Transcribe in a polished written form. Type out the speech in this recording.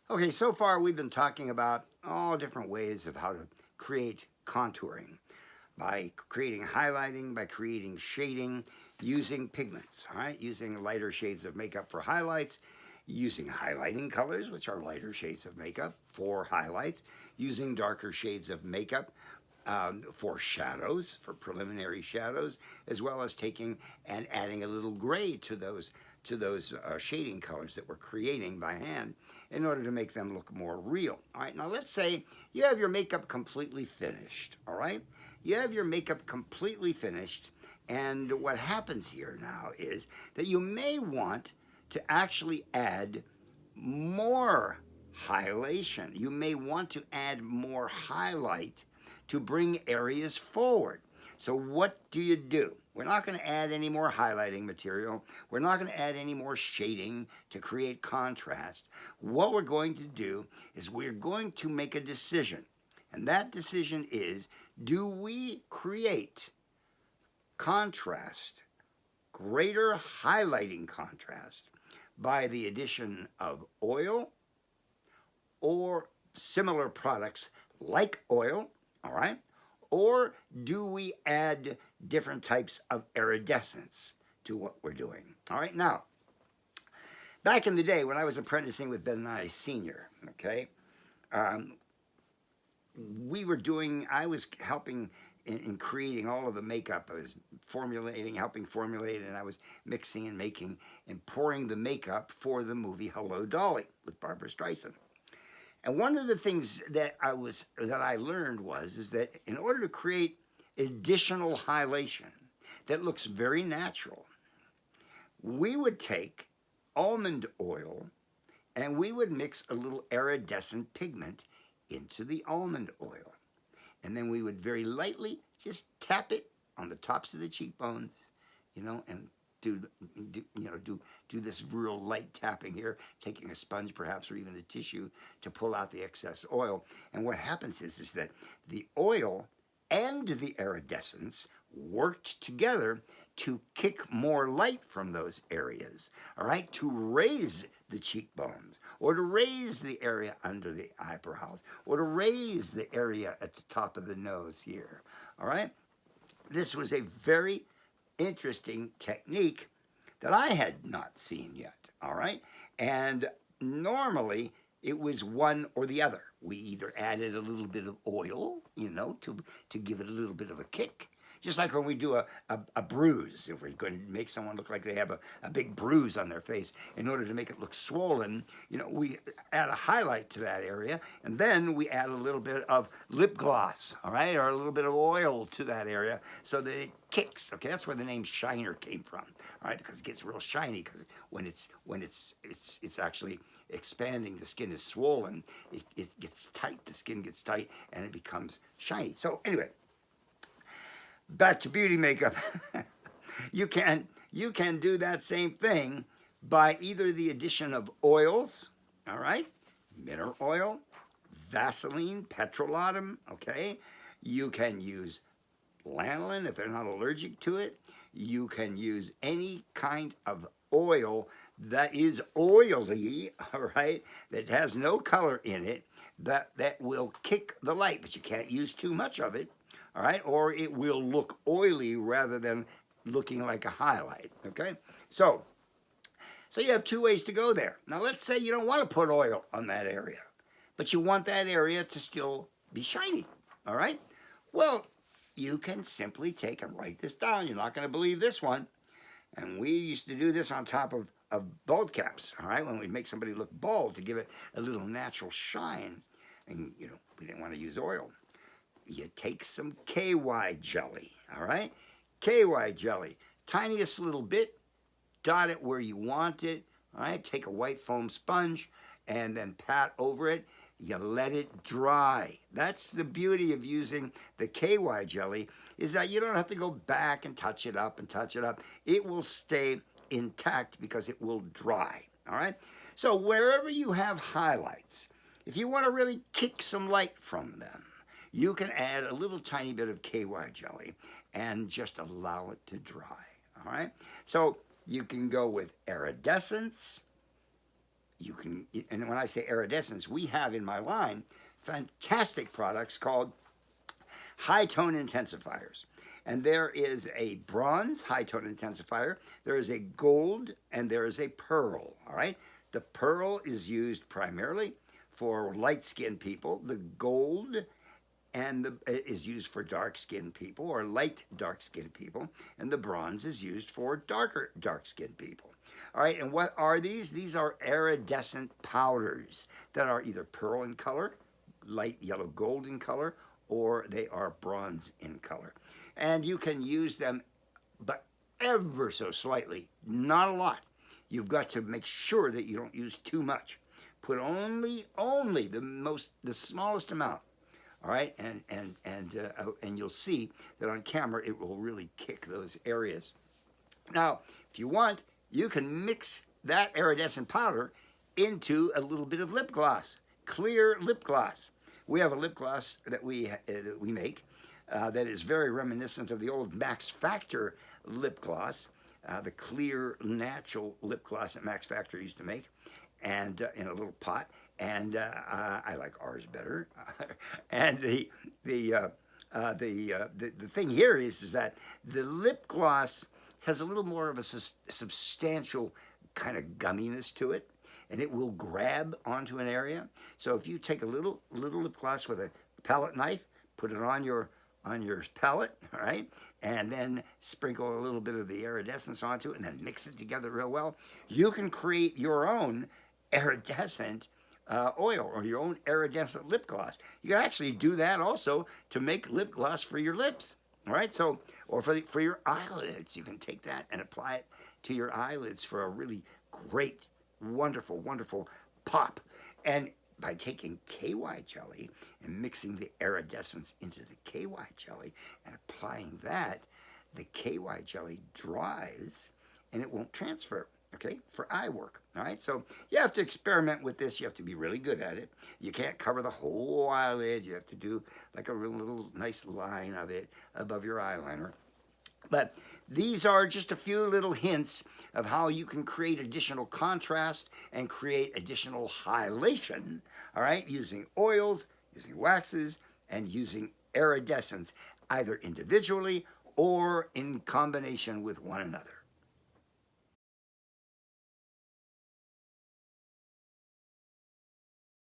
Okay, so far we've been talking about all different ways of how to create contouring by creating highlighting, by creating shading, using pigments, all right? Using lighter shades of makeup for highlights, using highlighting colors, which are lighter shades of makeup for highlights, using darker shades of makeup for shadows, for preliminary shadows, as well as taking and adding a little gray to those shading colors that we're creating by hand in order to make them look more real. All right, now let's say you have your makeup completely finished. All right, you have your makeup completely finished, and what happens here now is that you may want to actually add more highlightation. You may want to add more highlight to bring areas forward. So what do? We're not going to add any more highlighting material. We're not going to add any more shading to create contrast. What we're going to do is we're going to make a decision. And that decision is, do we create contrast, greater highlighting contrast, by the addition of oil or similar products like oil, all right? Or do we add different types of iridescence to what we're doing? All right, now, back in the day when I was apprenticing with Ben Nye Sr., okay, um, I was helping in creating all of the makeup. I was helping formulate, and I was mixing and making and pouring the makeup for the movie Hello Dolly with Barbara Streisand. And one of the things that I learned is that in order to create additional highlightation that looks very natural, we would take almond oil and we would mix a little iridescent pigment into the almond oil. And then we would very lightly just tap it on the tops of the cheekbones, and do this real light tapping here, taking a sponge perhaps or even a tissue to pull out the excess oil. And what happens is that the oil and the iridescence worked together to kick more light from those areas, all right, to raise the cheekbones, or to raise the area under the eyebrows, or to raise the area at the top of the nose here, all right? This was a very interesting technique that I had not seen yet, all right? And normally it was one or the other. We either added a little bit of oil, to give it a little bit of a kick. Just like when we do a bruise, if we're going to make someone look like they have a big bruise on their face, in order to make it look swollen, we add a highlight to that area, and then we add a little bit of lip gloss, all right, or a little bit of oil to that area so that it kicks. Okay, that's where the name shiner came from, all right, because it gets real shiny because when it's actually expanding, the skin is swollen, it gets tight, the skin gets tight, and it becomes shiny. So anyway, back to beauty makeup. You can do that same thing by either the addition of oils, all right, mineral oil, Vaseline, petrolatum, okay. You can use lanolin if they're not allergic to it. You can use any kind of oil that is oily, all right, that has no color in it, that will kick the light, but you can't use too much of it, all right, or it will look oily rather than looking like a highlight, okay? So you have two ways to go there. Now let's say you don't want to put oil on that area, but you want that area to still be shiny, all right? Well, you can simply take and write this down. You're not going to believe this one. And we used to do this on top of bald caps, all right, when we'd make somebody look bald to give it a little natural shine. And, we didn't want to use oil. You take some KY jelly, all right? KY jelly, tiniest little bit, dot it where you want it, all right? Take a white foam sponge and then pat over it. You let it dry. That's the beauty of using the KY jelly, is that you don't have to go back and touch it up and touch it up. It will stay intact because it will dry, all right? So wherever you have highlights, if you want to really kick some light from them, you can add a little tiny bit of KY jelly and just allow it to dry, all right? So you can go with iridescence, you can, and when I say iridescence, we have in my line fantastic products called high tone intensifiers. And there is a bronze high tone intensifier, there is a gold, and there is a pearl. All right. The pearl is used primarily for light skinned people. The gold is used for dark skinned people or light dark skinned people. And the bronze is used for darker dark skinned people. All right. And what are these? These are iridescent powders that are either pearl in color, light yellow gold in color, or they are bronze in color. And you can use them, but ever so slightly, not a lot. You've got to make sure that you don't use too much. Put only the smallest amount. All right, and you'll see that on camera it will really kick those areas. Now, if you want, you can mix that iridescent powder into a little bit of lip gloss, clear lip gloss. We have a lip gloss that we make that is very reminiscent of the old Max Factor lip gloss, the clear natural lip gloss that Max Factor used to make, and in a little pot. And I like ours better. And the thing here is that the lip gloss has a little more of a substantial kind of gumminess to it, and it will grab onto an area. So if you take a little lip gloss with a palette knife, put it on your palette, all right, and then sprinkle a little bit of the iridescence onto it, and then mix it together real well, you can create your own iridescent oil or your own iridescent lip gloss. You can actually do that also to make lip gloss for your lips. All right, so, or for your eyelids, you can take that and apply it to your eyelids for a really great, wonderful, wonderful pop. And by taking KY jelly and mixing the iridescence into the KY jelly and applying that, the KY jelly dries and it won't transfer. Okay, for eye work. All right, so you have to experiment with this. You have to be really good at it. You can't cover the whole eyelid. You have to do like a real little nice line of it above your eyeliner. But these are just a few little hints of how you can create additional contrast and create additional highlightation, all right, using oils, using waxes, and using iridescence, either individually or in combination with one another.